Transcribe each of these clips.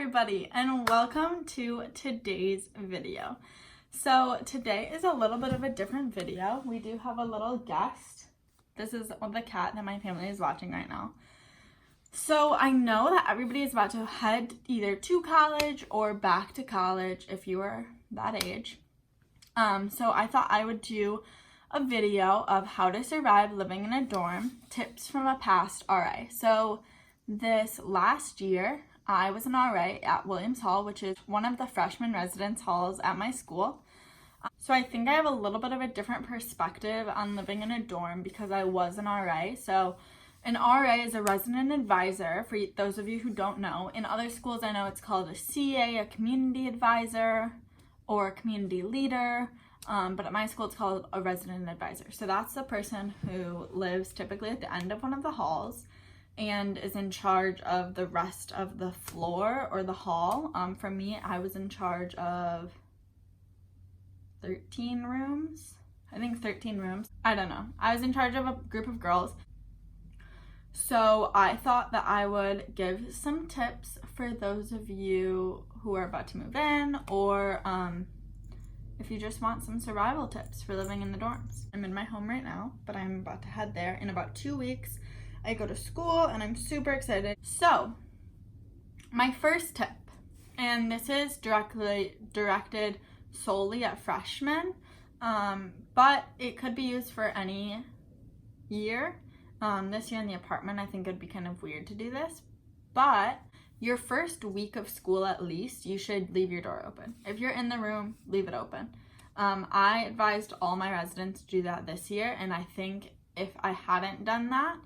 everybody, and welcome to today's video. So today is a little bit of a different video. We do have a little guest. This is the cat that my family is watching right now. So I know that everybody is about to head either to college or back to college if you are that age. So I thought I would do a video of how to survive living in a dorm, tips from a past RA. So this last year, I was an RA at Williams Hall, which is one of the freshman residence halls at my school. So I think I have a little bit of a different perspective on living in a dorm because I was an RA. So an RA is a resident advisor, for those of you who don't know. In other schools, I know it's called a CA, a community advisor, or a community leader. But at my school, it's called a resident advisor. So that's the person who lives typically at the end of one of the halls and is in charge of the rest of the floor or the hall. For me, I was in charge of 13 rooms. I think 13 rooms. I don't know. I was in charge of a group of girls. So I thought that I would give some tips for those of you who are about to move in, or if you just want some survival tips for living in the dorms. I'm in my home right now, but I'm about to head there in about 2 weeks. I go to school and I'm super excited. So my first tip, and this is directed solely at freshmen, but it could be used for any year. This year in the apartment, I think it'd be kind of weird to do this, but your first week of school at least, you should leave your door open. If you're in the room, leave it open. I advised all my residents to do that this year, and I think if I hadn't done that,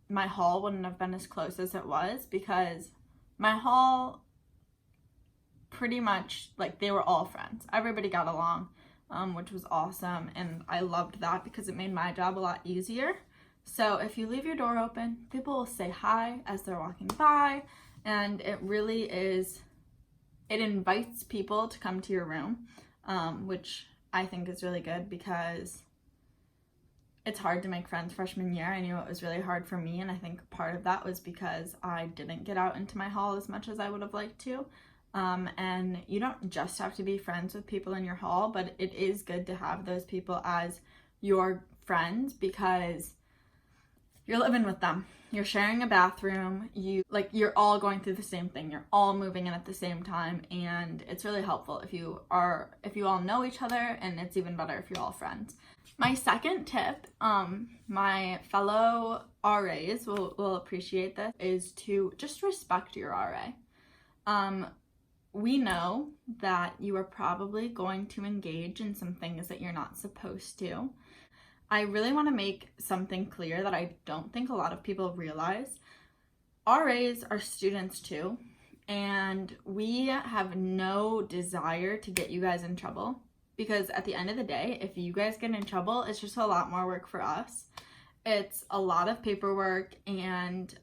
my hall wouldn't have been as close as it was, because my hall pretty much, like, they were all friends. Everybody got along, which was awesome, and I loved that because it made my job a lot easier. So if you leave your door open, people will say hi as they're walking by, and it really is, it invites people to come to your room, which I think is really good because it's hard to make friends freshman year. I knew it was really hard for me, and I think part of that was because I didn't get out into my hall as much as I would have liked to. And you don't just have to be friends with people in your hall, but it is good to have those people as your friends because you're living with them. You're sharing a bathroom. You're all going through the same thing. You're all moving in at the same time, and it's really helpful if you all know each other, and it's even better if you're all friends. My second tip, my fellow RAs will appreciate this, is to just respect your RA. We know that you are probably going to engage in some things that you're not supposed to. I really want to make something clear that I don't think a lot of people realize. RAs are students too, and we have no desire to get you guys in trouble, because at the end of the day, if you guys get in trouble, it's just a lot more work for us. It's a lot of paperwork and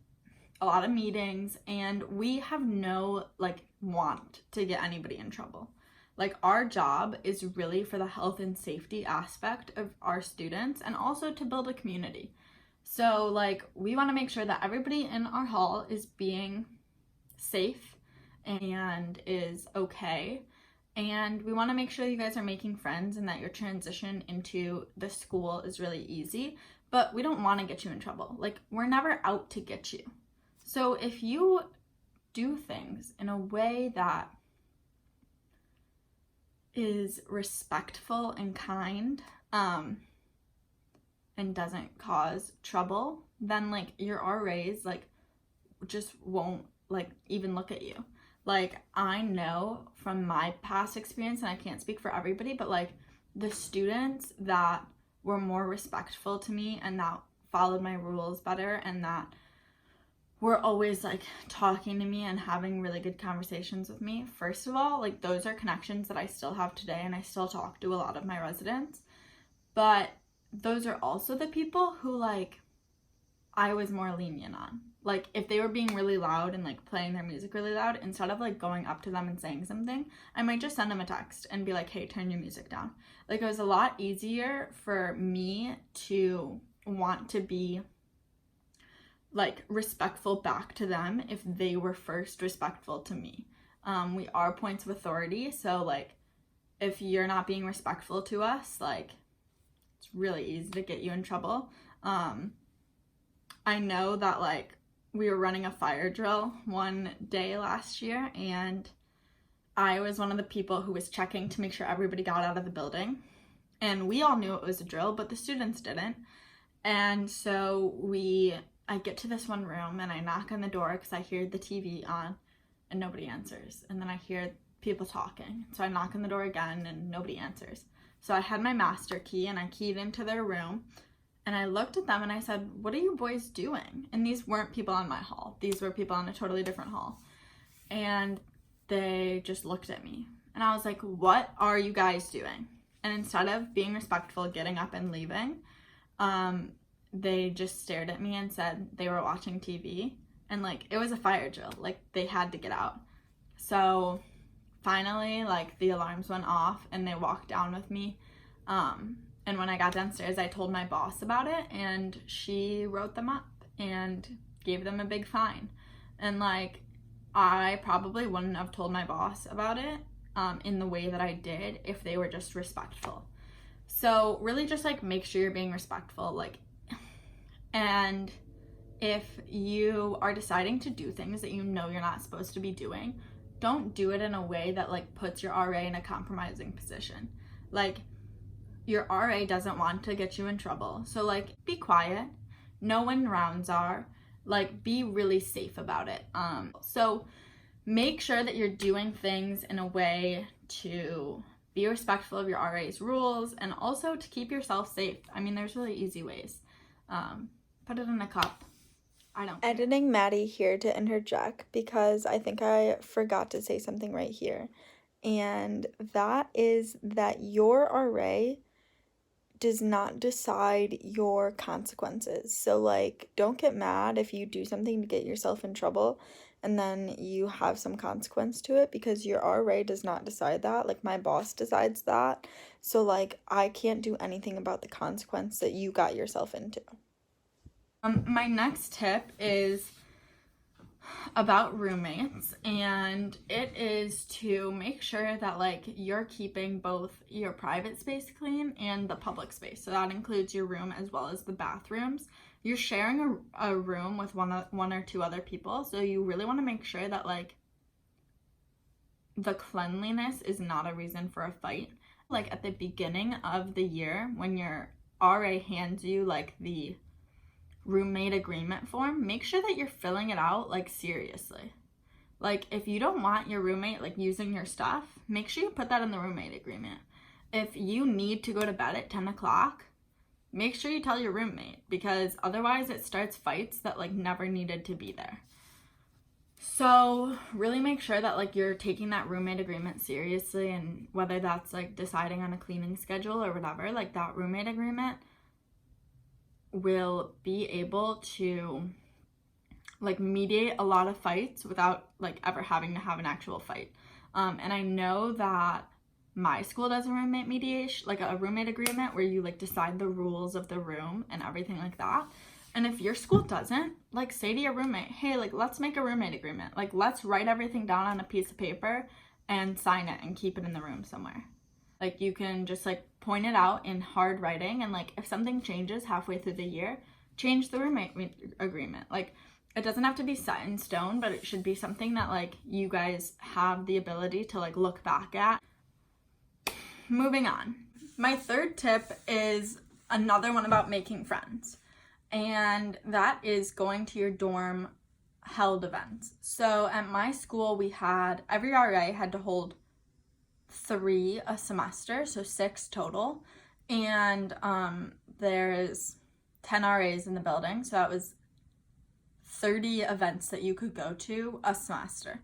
a lot of meetings, and we have no want to get anybody in trouble. Our job is really for the health and safety aspect of our students, and also to build a community. So we want to make sure that everybody in our hall is being safe and is okay. And we want to make sure you guys are making friends and that your transition into the school is really easy, but we don't want to get you in trouble. We're never out to get you. So if you do things in a way that is respectful and kind, and doesn't cause trouble, then your RAs just won't even look at you. I know from my past experience, and I can't speak for everybody, but the students that were more respectful to me and that followed my rules better and that were always talking to me and having really good conversations with me, first of all, those are connections that I still have today, and I still talk to a lot of my residents. But those are also the people who I was more lenient on. If they were being really loud and playing their music really loud, instead of going up to them and saying something, I might just send them a text and be like, hey, turn your music down. It was a lot easier for me to want to be like respectful back to them if they were first respectful to me. We are points of authority, so like if you're not being respectful to us, like it's really easy to get you in trouble. I know that like we were running a fire drill one day last year, and I was one of the people who was checking to make sure everybody got out of the building. And we all knew it was a drill, but the students didn't. And so I get to this one room and I knock on the door because I hear the TV on and nobody answers. And then I hear people talking. So I knock on the door again and nobody answers. So I had my master key and I keyed into their room. And I looked at them and I said, "What are you boys doing?" And these weren't people on my hall. These were people on a totally different hall. And they just looked at me. And I was like, "What are you guys doing?" And instead of being respectful, getting up and leaving, they just stared at me and said they were watching TV. And like, it was a fire drill. Like, they had to get out. So finally, like, the alarms went off and they walked down with me. And when I got downstairs, I told my boss about it, and she wrote them up and gave them a big fine. And like, I probably wouldn't have told my boss about it in the way that I did if they were just respectful. So really just like make sure you're being respectful. Like, and if you are deciding to do things that you know you're not supposed to be doing, don't do it in a way that like puts your RA in a compromising position. Like, your RA doesn't want to get you in trouble. So like, be quiet, know when rounds are, like be really safe about it. So make sure that you're doing things in a way to be respectful of your RA's rules and also to keep yourself safe. I mean, there's really easy ways. Put it in a cup. I don't care. Editing Maddie here to interject because I think I forgot to say something right here. And that is that your RA does not decide your consequences. So like, don't get mad if you do something to get yourself in trouble and then you have some consequence to it, because your RA does not decide that. Like, my boss decides that. So like, I can't do anything about the consequence that you got yourself into. My next tip is about roommates, and it is to make sure that like you're keeping both your private space clean and the public space. So that includes your room as well as the bathrooms. You're sharing a room with one or two other people, so you really want to make sure that like the cleanliness is not a reason for a fight. Like, at the beginning of the year, when your RA hands you like the roommate agreement form, make sure that you're filling it out like seriously. Like, if you don't want your roommate like using your stuff, make sure you put that in the roommate agreement. If you need to go to bed at 10 o'clock, make sure you tell your roommate, because otherwise it starts fights that like never needed to be there. So really make sure that like you're taking that roommate agreement seriously, and whether that's like deciding on a cleaning schedule or whatever, like that roommate agreement will be able to like mediate a lot of fights without like ever having to have an actual fight. And I know that my school does a roommate mediation, like a roommate agreement where you like decide the rules of the room and everything like that. And if your school doesn't, like say to your roommate, "Hey, like let's make a roommate agreement. Like let's write everything down on a piece of paper and sign it and keep it in the room somewhere." Like, you can just like point it out in hard writing, and like if something changes halfway through the year, change the roommate agreement. Like, it doesn't have to be set in stone, but it should be something that like you guys have the ability to like look back at. Moving on. My third tip is another one about making friends, and that is going to your dorm held events. So at my school, we had, every RA had to hold 3 a semester, so 6 total, and there's 10 RAs in the building, so that was 30 events that you could go to a semester.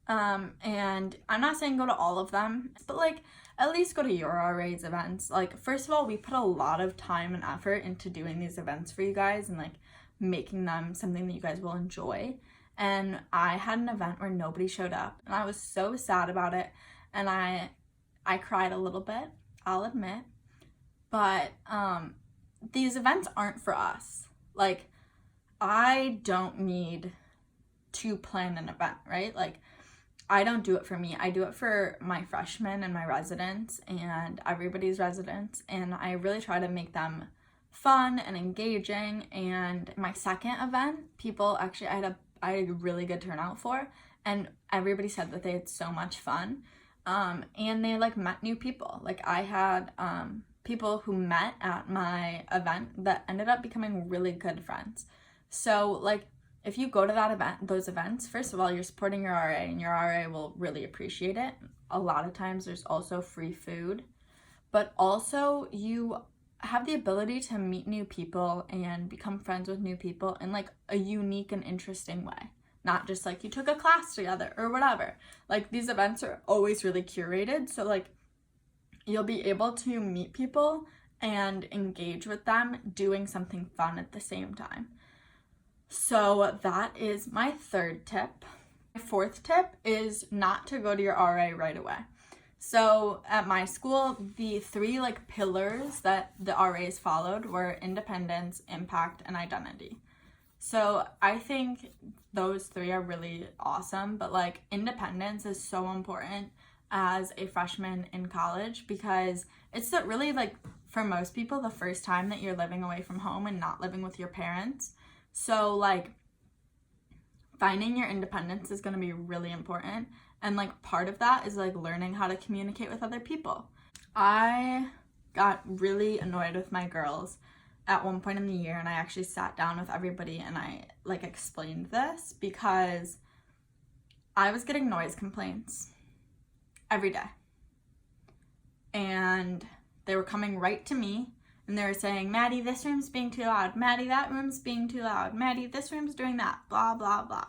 And I'm not saying go to all of them, but like at least go to your RA's events. Like, first of all, we put a lot of time and effort into doing these events for you guys and like making them something that you guys will enjoy. And I had an event where nobody showed up, and I was so sad about it. And I cried a little bit, I'll admit. But these events aren't for us. Like, I don't need to plan an event, right? Like, I don't do it for me. I do it for my freshmen and my residents and everybody's residents. And I really try to make them fun and engaging. And my second event, people actually, I had a really good turnout for. And everybody said that they had so much fun. And they like met new people. Like I had people who met at my event that ended up becoming really good friends. So like, if you go to those events, first of all, you're supporting your RA and your RA will really appreciate it. A lot of times there's also free food, but also you have the ability to meet new people and become friends with new people in like a unique and interesting way. Not just like you took a class together or whatever. Like these events are always really curated. So like you'll be able to meet people and engage with them doing something fun at the same time. So that is my third tip. My fourth tip is not to go to your RA right away. So at my school, the three like pillars that the RAs followed were independence, impact, and identity. So I think those three are really awesome, but like independence is so important as a freshman in college because it's really like for most people the first time that you're living away from home and not living with your parents. So like finding your independence is going to be really important. And like part of that is like learning how to communicate with other people. I got really annoyed with my girls at one point in the year and I actually sat down with everybody and I like explained this because I was getting noise complaints every day. And they were coming right to me. And they were saying, Maddie, this room's being too loud. Maddie, that room's being too loud. Maddie, this room's doing that. Blah, blah, blah.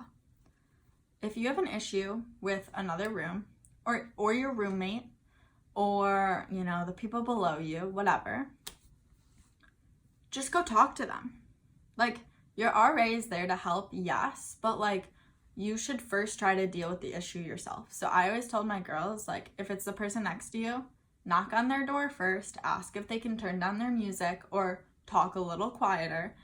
If you have an issue with another room or your roommate or, you know, the people below you, whatever, just go talk to them. Like, your RA is there to help, yes, but like, you should first try to deal with the issue yourself. So I always told my girls, like, if it's the person next to you, knock on their door first, ask if they can turn down their music or talk a little quieter.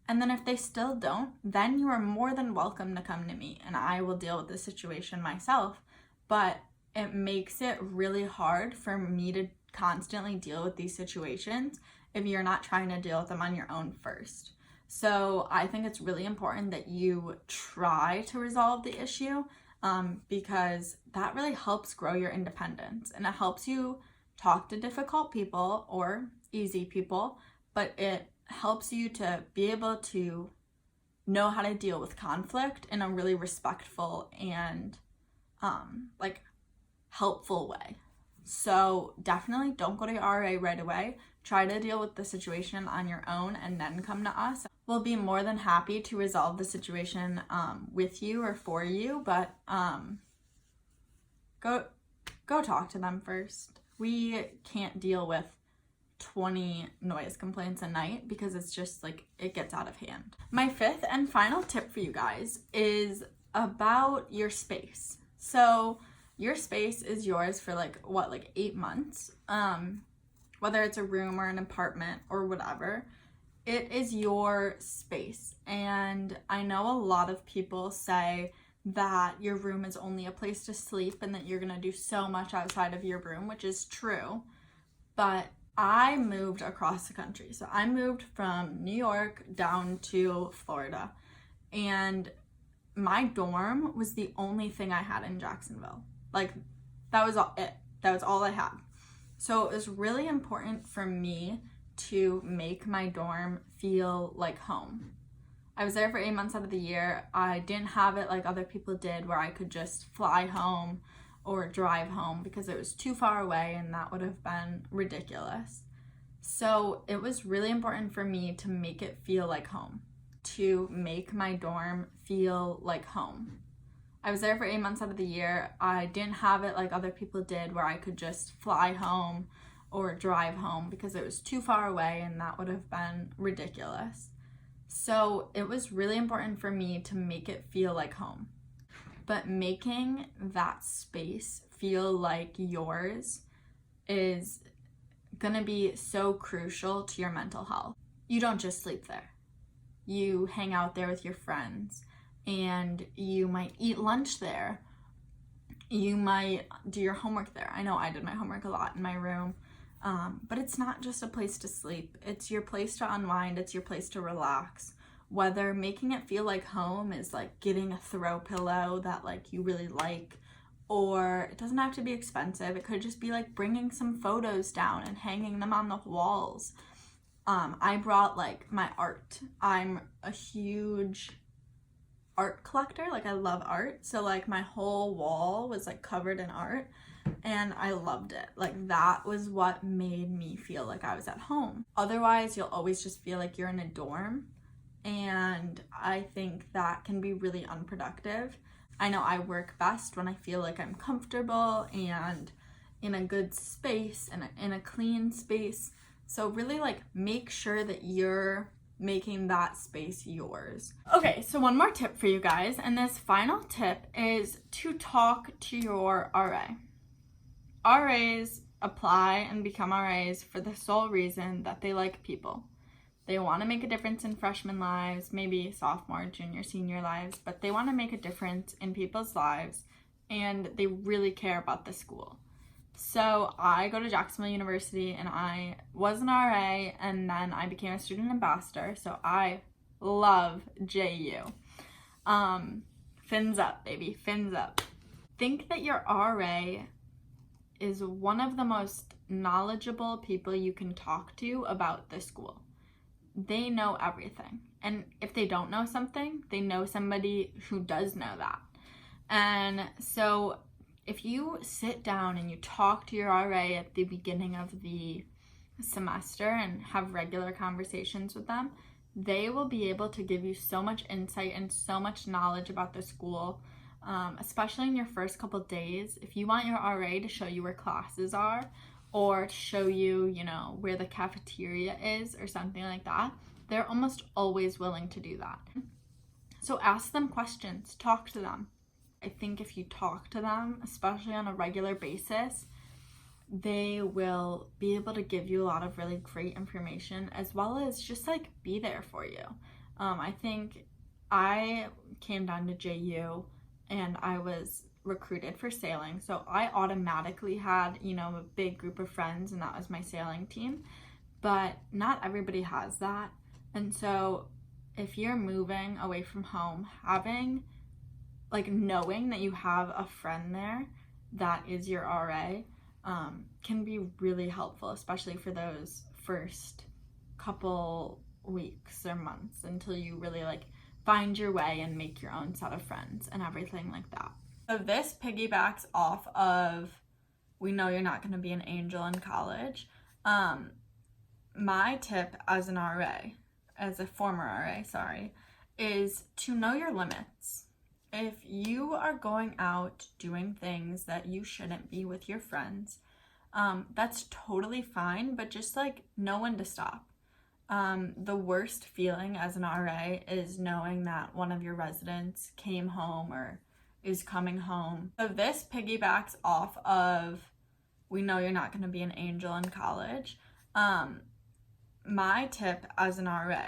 And then if they still don't, then you are more than welcome to come to me and I will deal with the situation myself. But it makes it really hard for me to constantly deal with these situations if you're not trying to deal with them on your own first. So I think it's really important that you try to resolve the issue because that really helps grow your independence and it helps you talk to difficult people or easy people, but it helps you to be able to know how to deal with conflict in a really respectful and like helpful way. So definitely don't go to your RA right away. Try to deal with the situation on your own and then come to us. We'll be more than happy to resolve the situation with you or for you, but go talk to them first. We can't deal with 20 noise complaints a night because it's just like it gets out of hand. My fifth and final tip for you guys is about your space. So your space is yours for like 8 months. Whether it's a room or an apartment or whatever, it is your space. And I know a lot of people say that your room is only a place to sleep and that you're gonna do so much outside of your room, which is true. But I moved across the country. So I moved from New York down to Florida. And my dorm was the only thing I had in Jacksonville. Like, that was all it. That was all I had. So it was really important for me to make my dorm feel like home. I was there for 8 months out of the year. I didn't have it like other people did where I could just fly home or drive home because it was too far away and that would have been ridiculous. So it was really important for me to make it feel like home, to make my dorm feel like home. I was there for 8 months out of the year. I didn't have it like other people did where I could just fly home or drive home because it was too far away and that would have been ridiculous. So it was really important for me to make it feel like home. But making that space feel like yours is gonna be so crucial to your mental health. You don't just sleep there. you hang out there with your friends, and you might eat lunch there. You might do your homework there. I know I did my homework a lot in my room. But it's not just a place to sleep. It's your place to unwind. It's your place to relax. Whether making it feel like home is like getting a throw pillow that like you really like, or it doesn't have to be expensive. It could just be like bringing some photos down and hanging them on the walls. I brought like my art. I'm a huge art collector. Like I love art. So like my whole wall was like covered in art, and I loved it. Like that was what made me feel like I was at home. Otherwise, you'll always just feel like you're in a dorm, and I think that can be really unproductive. I know I work best when I feel like I'm comfortable and in a good space and in a clean space. So really like make sure that you're making that space yours. Okay, so one more tip for you guys, and this final tip is to talk to your RA. RAs apply and become RAs for the sole reason that they like people. They want to make a difference in freshman lives, maybe sophomore, junior, senior lives, but they want to make a difference in people's lives, and they really care about the school. So I go to Jacksonville University, and I was an RA, and then I became a student ambassador, so I love JU. Fins up, baby, fins up. Think that your RA is one of the most knowledgeable people you can talk to about the school. They know everything. And if they don't know something, they know somebody who does know that. And so if you sit down and you talk to your RA at the beginning of the semester and have regular conversations with them, they will be able to give you so much insight and so much knowledge about the school, especially in your first couple days. If you want your RA to show you where classes are, or to show you, you know, where the cafeteria is or something like that, they're almost always willing to do that. So ask them questions, talk to them. I think if you talk to them, especially on a regular basis, they will be able to give you a lot of really great information, as well as just like be there for you. I think I came down to JU and I was recruited for sailing, so I automatically had, you know, a big group of friends, and that was my sailing team. But not everybody has that. And so if you're moving away from home, having like knowing that you have a friend there that is your RA can be really helpful, especially for those first couple weeks or months until you really like find your way and make your own set of friends and everything like that. So this piggybacks off of we know you're not going to be an angel in college. My tip as an RA, as a former RA, is to know your limits. If you are going out doing things that you shouldn't be with your friends, that's totally fine, but just like know when to stop. The worst feeling as an RA is knowing that one of your residents came home or is coming home. So this piggybacks off of we know you're not going to be an angel in college. My tip as an RA,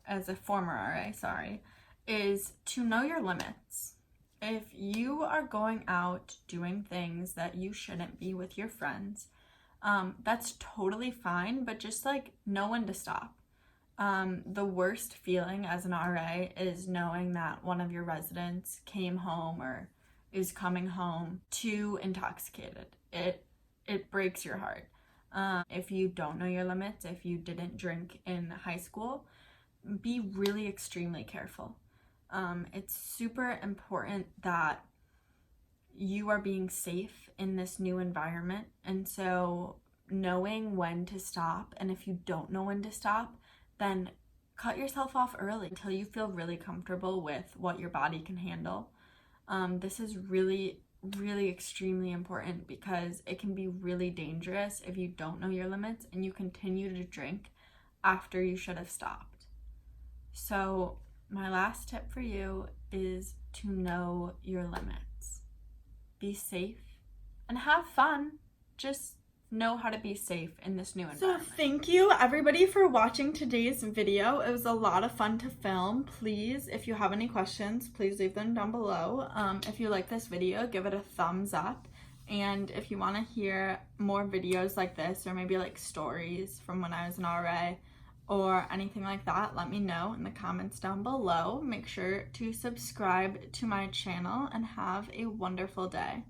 as a former RA, is to know your limits. If you are going out doing things that you shouldn't be with your friends, that's totally fine, but just like know when to stop. The worst feeling as an RA is knowing that one of your residents came home or is coming home too intoxicated. It breaks your heart. If you don't know your limits, if you didn't drink in high school, be really extremely careful. It's super important that you are being safe in this new environment, and so knowing when to stop, and if you don't know when to stop, then cut yourself off early until you feel really comfortable with what your body can handle. This is really, really extremely important because it can be really dangerous if you don't know your limits and you continue to drink after you should have stopped. So my last tip for you is to know your limits. Be safe and have fun. Just know how to be safe in this new So environment. thank you everybody for watching today's video. It was a lot of fun to film. Please, if you have any questions, please leave them down below. If you like this video, give it a thumbs up. And if you want to hear more videos like this, or maybe like stories from when I was an RA or anything like that, let me know in the comments down below. Make sure to subscribe to my channel and have a wonderful day.